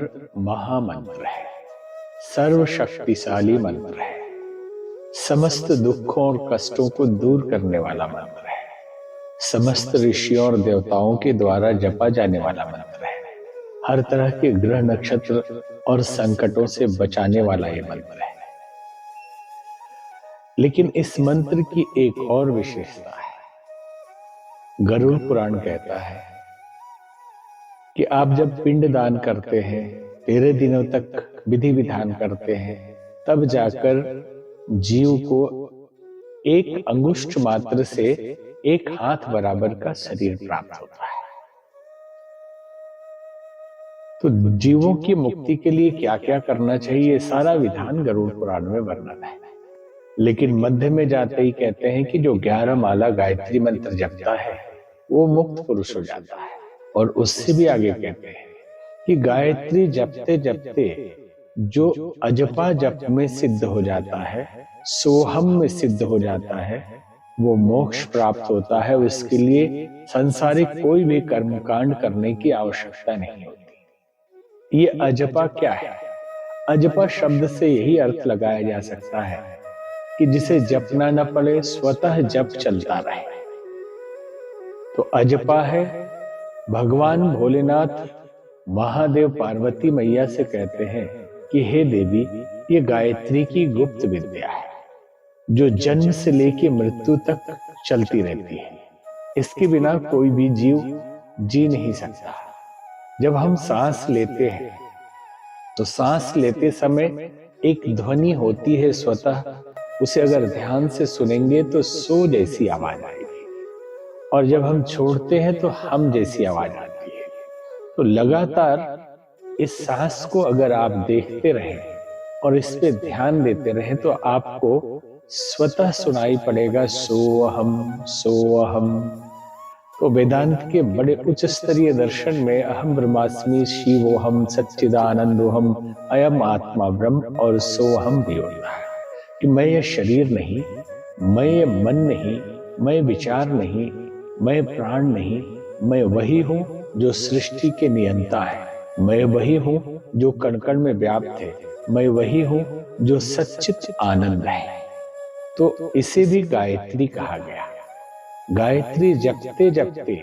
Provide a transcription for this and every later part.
महामंत्र है, सर्वशक्तिशाली मंत्र है, समस्त दुखों और कष्टों को दूर करने वाला मंत्र है, समस्त ऋषियों और देवताओं के द्वारा जपा जाने वाला मंत्र है, हर तरह के ग्रह नक्षत्र और संकटों से बचाने वाला ये मंत्र है। लेकिन इस मंत्र की एक और विशेषता है। गरुड़ पुराण कहता है कि आप जब पिंड दान करते हैं, 13 दिनों तक विधि विधान करते हैं, तब जाकर जीव को एक अंगुष्ठ मात्र से एक हाथ बराबर का शरीर प्राप्त होता है। तो जीवों की मुक्ति के लिए क्या क्या करना चाहिए, सारा विधान गरुड़ पुराण में वर्णन है। लेकिन मध्य में जाते ही कहते हैं कि जो 11 माला गायत्री मंत्र जपता है वो मुक्त पुरुष हो जाता है। और उससे भी आगे कहते हैं कि गायत्री जपते जपते जो अजपा जप में सिद्ध हो जाता है, सोहम में सिद्ध हो जाता है, वो मोक्ष प्राप्त होता है। उसके लिए संसारिक कोई भी कर्मकांड करने की आवश्यकता नहीं होती। ये अजपा क्या है? अजपा शब्द से यही अर्थ लगाया जा सकता है कि जिसे जपना न पड़े, स्वतः जप चलता रहे। तो अजपा है। भगवान भोलेनाथ महादेव पार्वती मैया से कहते हैं कि हे देवी, ये गायत्री की गुप्त विद्या है जो जन्म से लेकर मृत्यु तक चलती रहती है। इसके बिना कोई भी जीव जी नहीं सकता। जब हम सांस लेते हैं तो सांस लेते समय एक ध्वनि होती है स्वतः, उसे अगर ध्यान से सुनेंगे तो सो जैसी आवाज आएगी। और जब हम छोड़ते हैं तो हम जैसी आवाज आती है। तो लगातार इस सांस को अगर आप देखते रहें और इस पे ध्यान देते रहें तो आपको स्वतः सुनाई पड़ेगा सोहम सोहम। तो वेदांत के बड़े उच्च स्तरीय दर्शन में अहम ब्रह्मास्मि शिवोहम सच्चिदानंदोहम अयम आत्मा ब्रह्म और सोहम भी होता है कि मैं ये शरीर नहीं, मैं ये मन नहीं, मैं विचार नहीं, मैं प्राण नहीं, मैं वही हूं जो सृष्टि के नियंता है, मैं वही हूं जो कण कण में व्याप्त है, मैं वही हूं जो सच्चित आनंद है। तो इसे भी गायत्री कहा गया। गायत्री जपते जपते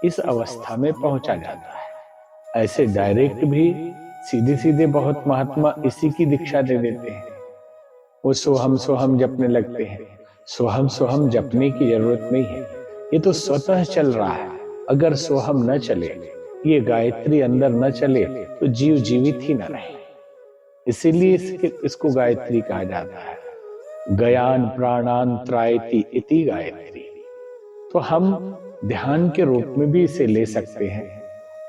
इस अवस्था में पहुंचा जाता है। ऐसे डायरेक्ट भी सीधे सीधे बहुत महात्मा इसी की दीक्षा दे देते हैं। वो सोहम जपने लगते हैं। सोहम जपने की जरूरत नहीं है, ये तो स्वतः चल रहा है। अगर सोहम न चले, ये गायत्री अंदर न चले तो जीव जीवित ही न रहे। इसीलिए इसको गायत्री कहा जाता है। गयान प्राणान त्रायति इति गायत्री। तो हम ध्यान के रूप में भी इसे ले सकते हैं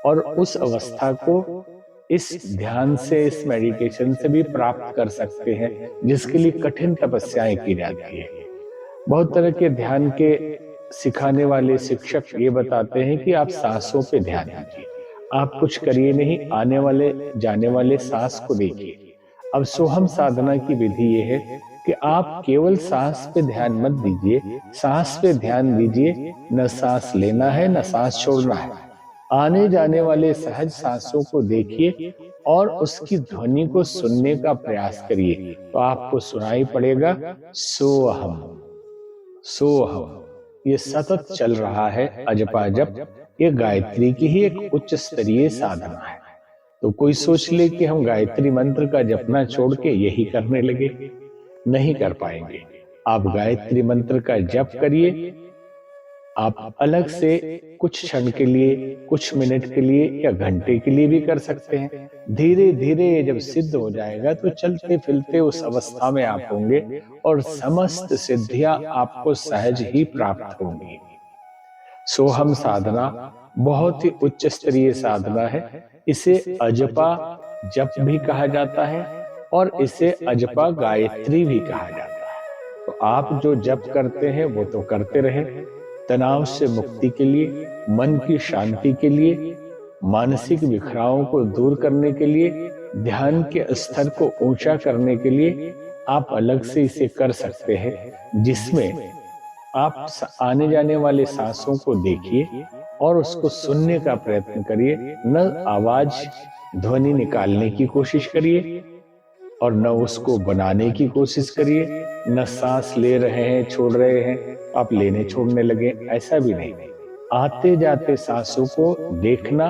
और उस अवस्था को इस ध्यान से, इस मेडिटेशन से भी प्राप्त कर सकते हैं, जिसके लिए कठिन तपस्याएं की जाती है। बहुत तरह के ध्यान के सिखाने वाले शिक्षक ये बताते हैं कि आप सांसों पे ध्यान दीजिए, आप कुछ करिए नहीं, आने वाले जाने वाले सांस को देखिए। अब सोहम साधना की विधि ये है कि आप केवल सांस पे ध्यान मत दीजिए, सांस पे ध्यान दीजिए। न सांस लेना है न सांस छोड़ना है। आने जाने वाले सहज सांसों को देखिए और उसकी ध्वनि को सुनने का प्रयास करिए। तो आपको सुनाई पड़ेगा सोहम सोहम। ये सतत चल रहा है अजपा जप। ये गायत्री की ही एक उच्च स्तरीय साधना है। तो कोई सोच ले कि हम गायत्री मंत्र का जपना छोड़ के यही करने लगे, नहीं कर पाएंगे। आप गायत्री मंत्र का जप करिए। आप अलग से कुछ क्षण के लिए, कुछ मिनट के लिए या घंटे के लिए भी कर सकते हैं। धीरे धीरे जब सिद्ध हो जाएगा तो चलते फिरते उस अवस्था में आप होंगे और समस्त सिद्धियां आपको सहज ही प्राप्त होंगी। सोहम साधना बहुत ही उच्च स्तरीय साधना है। इसे अजपा जप भी कहा जाता है और इसे अजपा गायत्री भी कहा जाता है। तो आप जो जप करते हैं वो तो करते रहे। तनाव से मुक्ति के लिए, मन की शांति के लिए, मानसिक बिखरावों को दूर करने के लिए, ध्यान के स्तर को ऊंचा करने के लिए आप अलग से इसे कर सकते हैं, जिसमें आप आने जाने वाले सांसों को देखिए और उसको सुनने का प्रयत्न करिए। न आवाज ध्वनि निकालने की कोशिश करिए और न उसको बनाने की कोशिश करिए। न सांस ले रहे हैं छोड़ रहे हैं आप लेने छोड़ने लगे, ऐसा भी नहीं। आते जाते सांसों को देखना